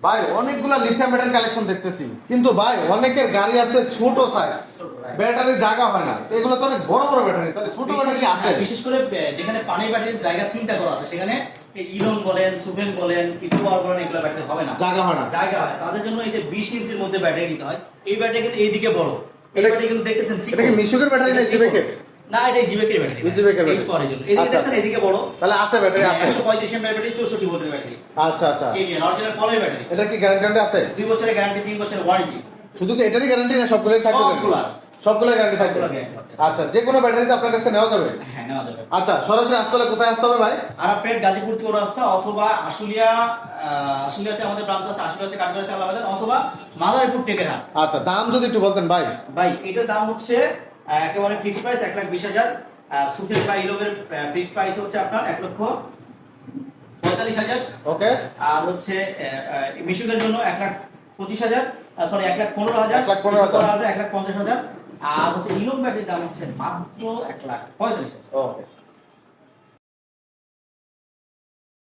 ভাই অনেকগুলা lithium battery collection দেখতেছি, কিন্তু ভাই অনেকের গাড়ি আছে ছোট সাইজ, ব্যাটারি জায়গা হয় না। এগুলো তো অনেক বড় বড় ব্যাটারি, তাহলে ছোট ব্যাটারি আছে? বিশেষ করে যেখানে পানির ব্যাটারির জায়গা 3টা করে আছে, সেখানে ইরন বলেন, সুভেন বলেন, ইকোপাওয়ার বলেন, এগুলো ব্যাটারি হবে না, জায়গা হয় না। জায়গা হয় তাদের জন্য এই যে 20 ইঞ্চির মধ্যে ব্যাটারি নিতে হয়। এই ব্যাটারি কিন্তু এইদিকে বড়, এই ব্যাটারি কিন্তু দেখতেছেন এটা কি মিশুকের ব্যাটারি না জিবেকের? না, এটা জিবেকের ব্যাটারি, জিবেকের ব্যাটারি স্পরের জন্য। এদিকে দেখছেন এদিকে বড়, তাহলে আছে ব্যাটারি আছে 135 এমএএইচ ব্যাটারি, 64 ভোল্টের ব্যাটারি। আচ্ছা আচ্ছা, কেভিএন অরিজিনাল পলের ব্যাটারি। এটা কি গ্যারান্টি আছে? 2 বছরের গ্যারান্টি, 3 বছরের ওয়ারেন্টি। শুধু কি এটারই গ্যারান্টি না সবগুলোই থাকবে? সবগুলো গ্যারান্টি থাকবে। আচ্ছা, যে কোনো ব্যাটারি তো আপনার কাছে নেওয়া যাবে? হ্যাঁ, নেওয়া যাবে। আচ্ছা, সরাসরি আসতে হলে কোথায় আসতে হবে ভাই? আরাপেট গাজীপুর চৌরাস্তা, অথবা আশুলিয়াতে আমাদের ব্রাঞ্চ আছে, আশুলিয়া আছে কাঠগড়া চালা বাজার, অথবা মাদারীপুর টেকেরহাট। আচ্ছা, দাম যদি একটু বলতেন ভাই। ভাই এটার দাম হচ্ছে একেবারে ফিক্সড প্রাইস 1,20,000। সুফিল বা ইলোভের ফিক্সড প্রাইস হচ্ছে আপনার 1,45,000। ওকে। আর হচ্ছে মিশুকের জন্য 1,25,000, সরি 1,15,000, 1,15,000, 1,50,000। আর হচ্ছে ইলোভ ব্যাটারির দাম হচ্ছে মাত্র 1,45,000। ওকে।